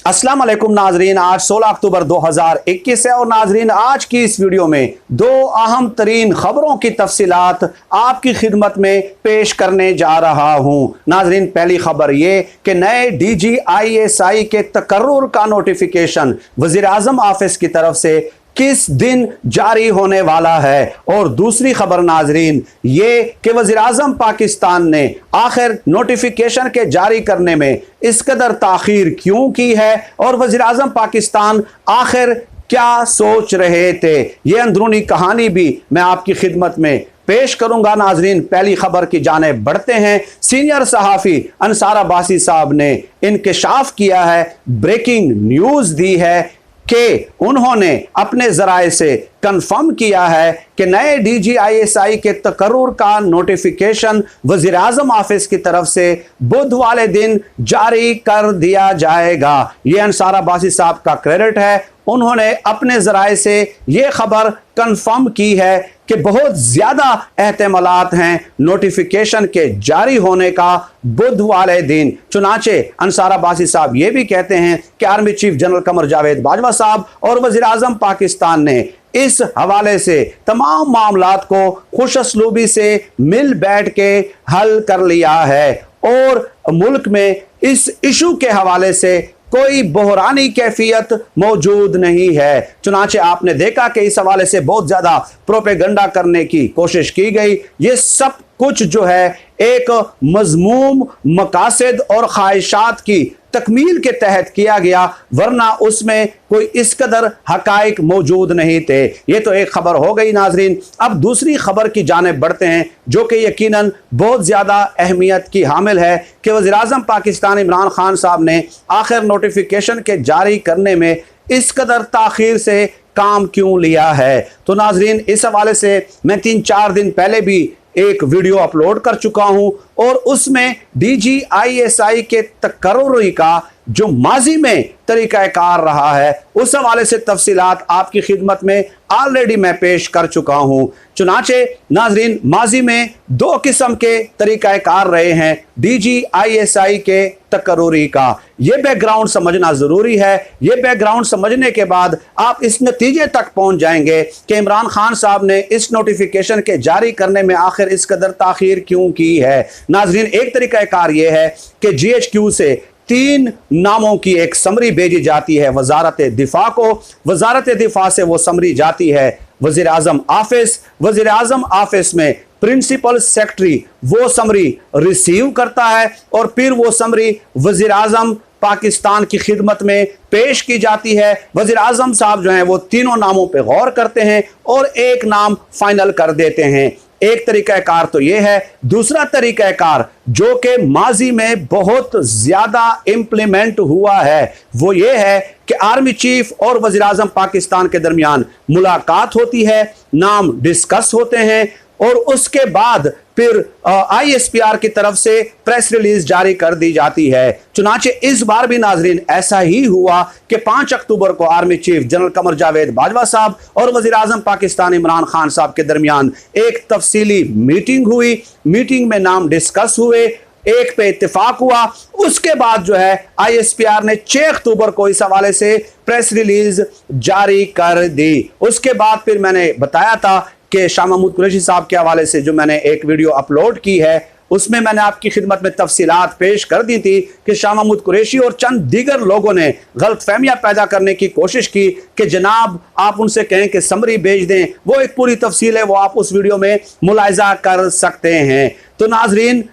अस्सलाम वालेकुम नाजरीन, आज 16 अक्टूबर 2021 है और नाजरीन आज की इस वीडियो में दो अहम तरीन खबरों की तफसीलात आपकी खिदमत में पेश करने जा रहा हूं। नाजरीन, पहली खबर ये कि नए DGISI के तकर्रुर का नोटिफिकेशन वज़ीर आज़म ऑफिस की तरफ से किस दिन जारी होने वाला है। और दूसरी खबर नाजरीन ये कि वज़ीर आज़म पाकिस्तान ने आखिर नोटिफिकेशन के जारी करने में इस कदर ताखीर क्यों की है और वज़ीर आज़म पाकिस्तान आखिर क्या सोच रहे थे, ये अंदरूनी कहानी भी मैं आपकी खिदमत में पेश करूंगा। नाजरीन, पहली खबर की जानिब बढ़ते हैं। सीनियर सहाफ़ी अंसार अब्बासी साहब ने इंकशाफ किया है, ब्रेकिंग न्यूज़ दी है कि उन्होंने अपने ज़राए से कंफर्म किया है कि नए DGISI के तकर्रुर का नोटिफिकेशन वज़ीर आज़म ऑफिस की तरफ से बुध वाले दिन जारी कर दिया जाएगा। ये अंसार अब्बासी साहब का क्रेडिट है, उन्होंने अपने ज़राए से ये खबर कंफर्म की है कि बहुत ज़्यादा एहतमालात हैं नोटिफिकेशन के जारी होने का बुध वाले दिन। चुनाचे अंसार अब्बासी साहब ये भी कहते हैं कि army chief general Qamar Javed Bajwa साहब और वज़ीर आज़म पाकिस्तान ने इस हवाले से तमाम मामलात को खुशअस्लूबी से मिल बैठ के हल कर लिया है और मुल्क में इस इशू के हवाले से कोई बहरानी कैफियत मौजूद नहीं है। चुनाचे आपने देखा कि इस हवाले से बहुत ज़्यादा प्रोपेगंडा करने की कोशिश की गई। ये सब कुछ जो है एक मज़मूम मकासद और ख्वाहिशात की तकमील के तहत किया गया, वरना उसमें कोई इस कदर हकाइक मौजूद नहीं थे। ये तो एक खबर हो गई नाजरीन। अब दूसरी खबर की जानिब बढ़ते हैं जो कि यकीनन बहुत ज़्यादा अहमियत की हामिल है कि वज़ीर आज़म पाकिस्तान इमरान खान साहब ने आखिर नोटिफिकेशन के जारी करने में इस कदर ताख़ीर से काम क्यों लिया है। तो नाजरीन, इस हवाले से मैं 3-4 दिन पहले भी एक वीडियो अपलोड कर चुका हूं और उसमें DGISI के तकर्रुर का जो माजी में तरीक़ाकार रहा है उस हवाले से तफसीलात आपकी खिदमत में ऑलरेडी मैं पेश कर चुका हूं। चुनाचे नाजरीन, माजी में दो किस्म के तरीक़ाकार रहे हैं DGISI के तकर्रुरी का। ये बैकग्राउंड समझना ज़रूरी है। ये बैकग्राउंड समझने के बाद आप इस नतीजे तक पहुंच जाएंगे कि इमरान खान साहब ने इस नोटिफिकेशन के जारी करने में आखिर इस कदर ताख़ीर क्यों की है। नाजरीन, एक तरीक़ाकार ये है कि GHQ से 3 नामों की एक समरी भेजी जाती है वजारत दिफा को। वजारत दिफा से वो समरी जाती है वज़ीर आज़म ऑफिस। वज़ीर आज़म ऑफिस में प्रिंसिपल सेक्रेटरी वो समरी रिसीव करता है और फिर वो समरी वज़ीर आज़म पाकिस्तान की खिदमत में पेश की जाती है। वज़ीर आज़म साहब जो हैं वो तीनों नामों पे गौर करते हैं और एक नाम फाइनल कर देते हैं। एक तरीक़ाकार तो ये है। दूसरा तरीक़ाकार जो कि माजी में बहुत ज़्यादा इम्प्लीमेंट हुआ है वो ये है कि आर्मी चीफ और वज़ीर आज़म पाकिस्तान के दरमियान मुलाकात होती है, नाम डिस्कस होते हैं और उसके बाद फिर ISPR की तरफ से प्रेस रिलीज जारी कर दी जाती है। चुनाचे इस बार भी नाजरीन ऐसा ही हुआ कि 5 अक्टूबर को army chief general Qamar Javed Bajwa साहब और वज़ीर आज़म पाकिस्तान इमरान खान साहब के दरमियान एक तफसीली मीटिंग हुई। मीटिंग में नाम डिस्कस हुए, एक पे इत्तेफाक हुआ। उसके बाद जो है ISPR ने 6 अक्टूबर को इस हवाले से प्रेस रिलीज जारी कर दी। उसके बाद फिर मैंने बताया था कि शाह महमूद कुरैशी साहब के हवाले से जो मैंने एक वीडियो अपलोड की है उसमें मैंने आपकी खिदमत में तफसीलात पेश कर दी थी कि शाह महमूद कुरैशी और चंद दीगर लोगों ने गलतफहमियां पैदा करने की कोशिश की कि जनाब आप उनसे कहें कि समरी भेज दें। वो एक पूरी तफसील है, वो आप उस वीडियो में मुलाहिजा कर सकते हैं। तो नाजरीन,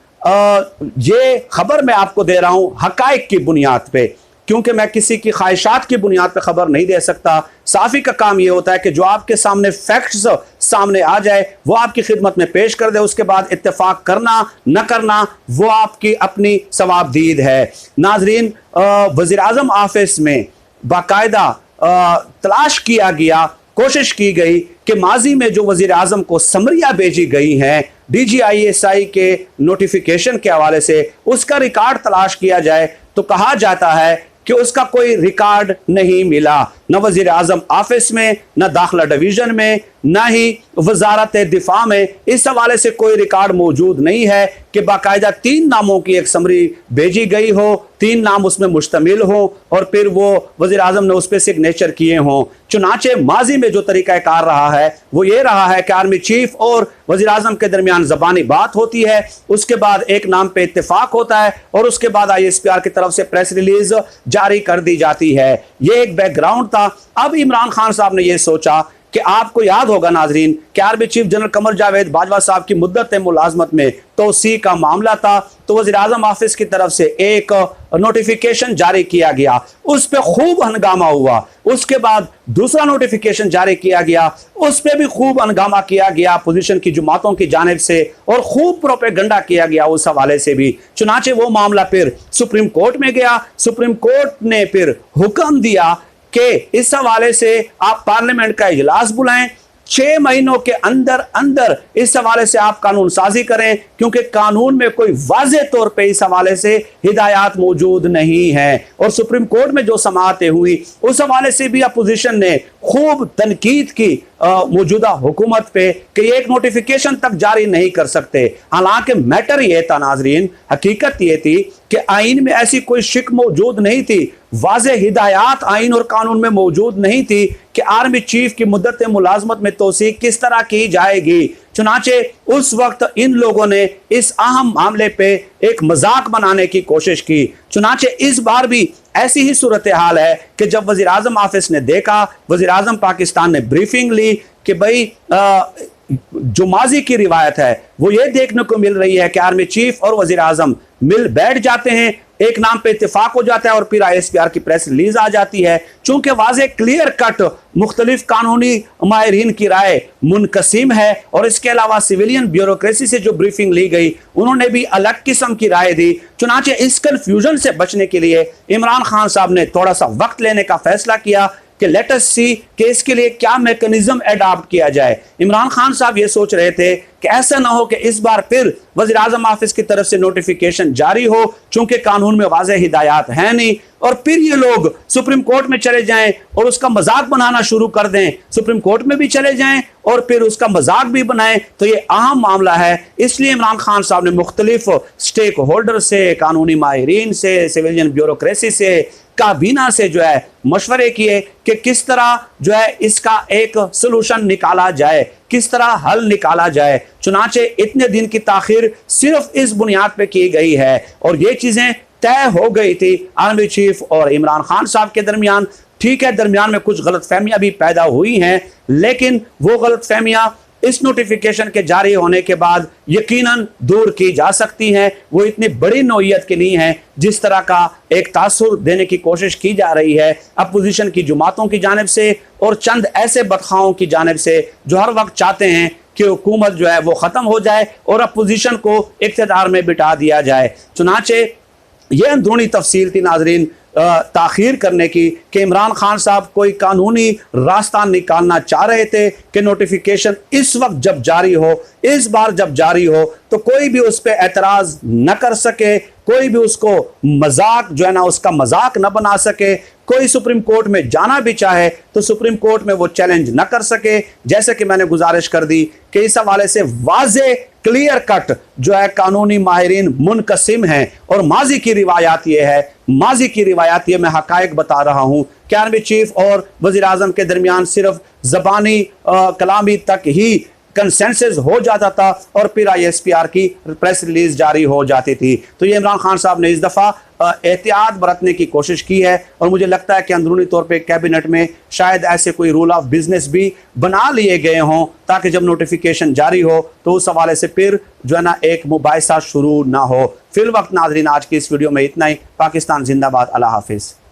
ये खबर मैं आपको दे रहा हूं हकाइक की बुनियाद पे, क्योंकि मैं किसी की ख्वाहिशात की बुनियाद पे खबर नहीं दे सकता। साफ़ी का काम ये होता है कि जो आपके सामने फैक्ट्स सामने आ जाए वो आपकी खिदमत में पेश कर दे, उसके बाद इत्तेफाक करना न करना वो आपकी अपनी सवाबदीद है। नाजरीन, वज़ीर आज़म ऑफिस में बाकायदा तलाश किया गया, कोशिश की गई कि माजी में जो वज़ीर आज़म को समरियाँ भेजी गई हैं DGISI के नोटिफिकेशन के हवाले से उसका रिकॉर्ड तलाश किया जाए तो कहा जाता है कि उसका कोई रिकॉर्ड नहीं मिला, न वज़ीर आज़म ऑफिस में, न दाखिला डिवीज़न में, ना ही वजारत दिफा में इस हवाले से कोई रिकॉर्ड मौजूद नहीं है कि बाकायदा 3 नामों की एक समरी भेजी गई हो, 3 नाम उसमें मुश्तमिल हो और फिर वो वज़ीर आज़म ने उस पर सिग्नेचर किए हों। चुनाचे माजी में जो तरीक़ाकार रहा है वो ये रहा है कि आर्मी चीफ और वज़ीर आज़म के दरमियान ज़बानी बात होती है, उसके बाद एक नाम पे इत्तेफाक होता है और उसके बाद ISPR की तरफ से प्रेस रिलीज जारी कर दी जाती है। ये एक बैकग्राउंड था। अब इमरान खान साहब ने यह सोचा कि आपको याद होगा नाजरीन कि army chief general Qamar Javed Bajwa साहब की मुद्दत मुलाजमत में तोसी का मामला था, तो वज़ीर आज़म ऑफिस की तरफ से एक नोटिफिकेशन जारी किया गया, उस पर खूब हंगामा हुआ। उसके बाद दूसरा नोटिफिकेशन जारी किया गया, उस पर भी खूब हंगामा किया गया अपोजिशन की जमातों की जानिब से और खूब प्रोपेगेंडा किया गया उस हवाले से भी। चुनाचे वो मामला फिर सुप्रीम कोर्ट में गया, सुप्रीम कोर्ट ने फिर हुक्म दिया कि इस हवाले से आप पार्लियामेंट का इजलास बुलाएं, 6 महीनों के अंदर अंदर इस हवाले से आप कानून साजी करें, क्योंकि कानून में कोई वाज़ेह तौर पे इस हवाले से हिदायत मौजूद नहीं है। और सुप्रीम कोर्ट में जो समाअतें हुई उस हवाले से भी अपोजिशन ने खूब तनकीद की मौजूदा हुकूमत पे कि ये एक नोटिफिकेशन तक जारी नहीं कर सकते। हालांकि मैटर ये था नाजरीन, हकीकत ये थी कि आइन में ऐसी कोई शिक मौजूद नहीं थी, वाज़ेह हिदायत आइन और कानून में मौजूद नहीं थी कि आर्मी चीफ की मुद्दत मुलाजमत में तोसी किस तरह की जाएगी। चुनाचे उस वक्त इन लोगों ने इस अहम मामले पे एक मजाक बनाने की कोशिश की। चुनाचे इस बार भी ऐसी ही सूरत हाल है कि जब वज़ीर आज़म ऑफिस ने देखा, वज़ीर आज़म पाकिस्तान ने ब्रीफिंग ली कि भाई जो माजी की रिवायत है वो ये देखने को मिल रही है कि आर्मी चीफ और वज़ीर आज़म मिल बैठ जाते हैं, एक नाम पे इत्तेफाक हो जाता है और फिर ISPR की प्रेस रिलीज आ जाती है। चूंकि वाज़े क्लियर कट मुख्तलिफ कानूनी माहिरीन की राय मुनकसिम है और इसके अलावा सिविलियन ब्यूरोक्रेसी से जो ब्रीफिंग ली गई उन्होंने भी अलग किस्म की राय दी। चुनाचे इस कंफ्यूजन से बचने के लिए इमरान खान साहब ने थोड़ा सा वक्त लेने का फैसला किया कि लेट अस सी कि इसके लिए क्या मैकेनिज्म एडॉप्ट किया जाए। इमरान खान साहब ये सोच रहे थे कि ऐसा ना हो कि इस बार फिर वज़ीर आज़म ऑफिस की तरफ से नोटिफिकेशन जारी हो, चूंकि कानून में वाज़ेह हिदायत है नहीं, और फिर ये लोग सुप्रीम कोर्ट में चले जाएं और उसका मजाक बनाना शुरू कर दें, सुप्रीम कोर्ट में भी चले जाएं और फिर उसका मजाक भी बनाएं। तो ये अहम मामला है, इसलिए इमरान खान साहब ने मुख्तलिफ स्टेक होल्डर से, कानूनी माहिरीन से, सिविलियन ब्यूरोक्रेसी से, काबीना से जो है मशवरे किए कि किस तरह जो है इसका एक सोल्यूशन निकाला जाए, किस तरह हल निकाला जाए। चुनाचे इतने दिन की ताखिर सिर्फ इस बुनियाद पे की गई है और ये चीजें तय हो गई थी आर्मी चीफ और इमरान खान साहब के दरमियान। ठीक है, दरमियान में कुछ गलतफहमियां भी पैदा हुई हैं, लेकिन वो गलतफहमियां इस नोटिफिकेशन के जारी होने के बाद यकीनन दूर की जा सकती हैं। वो इतनी बड़ी नौइयत के लिए हैं, जिस तरह का एक तासुर देने की कोशिश की जा रही है अपोजिशन की जमातों की जानिब से और चंद ऐसे बदखाओं की जानिब से जो हर वक्त चाहते हैं कि हुकूमत जो है वो ख़त्म हो जाए और अपोजिशन को इक़्तिदार में बिठा दिया जाए। चुनाचे ये अंदरूनी तफसील थी नाजरीन ताखीर करने की कि इमरान खान साहब कोई कानूनी रास्ता निकालना चाह रहे थे कि नोटिफिकेशन इस वक्त जब जारी हो, इस बार जब जारी हो तो कोई भी उस पर एतराज़ न कर सके, कोई भी उसको मजाक जो है ना उसका मजाक न बना सके, कोई सुप्रीम कोर्ट में जाना भी चाहे तो सुप्रीम कोर्ट में वो चैलेंज न कर सके। जैसे कि मैंने गुजारिश कर दी कि इस हवाले से वाज़े क्लियर कट जो है कानूनी माहिरीन मुनकसिम हैं और माजी की रिवायात ये है, माजी की रिवायात ये मैं हकायक बता रहा हूँ कि आर्मी चीफ और वज़ीर आज़म के दरमियान सिर्फ ज़बानी कलामी तक ही कंसेंसस हो जाता था और फिर ISPR की प्रेस रिलीज जारी हो जाती थी। तो ये इमरान खान साहब ने इस दफ़ा एहतियात बरतने की कोशिश की है और मुझे लगता है कि अंदरूनी तौर पे कैबिनेट में शायद ऐसे कोई रूल ऑफ बिजनेस भी बना लिए गए हों ताकि जब नोटिफिकेशन जारी हो तो उस हवाले से फिर जो है ना एक मुबाहिसा शुरू ना हो। फिल वक्त नाजरीन आज की इस वीडियो में इतना ही। पाकिस्तान जिंदाबाद। अल्लाह हाफिज़।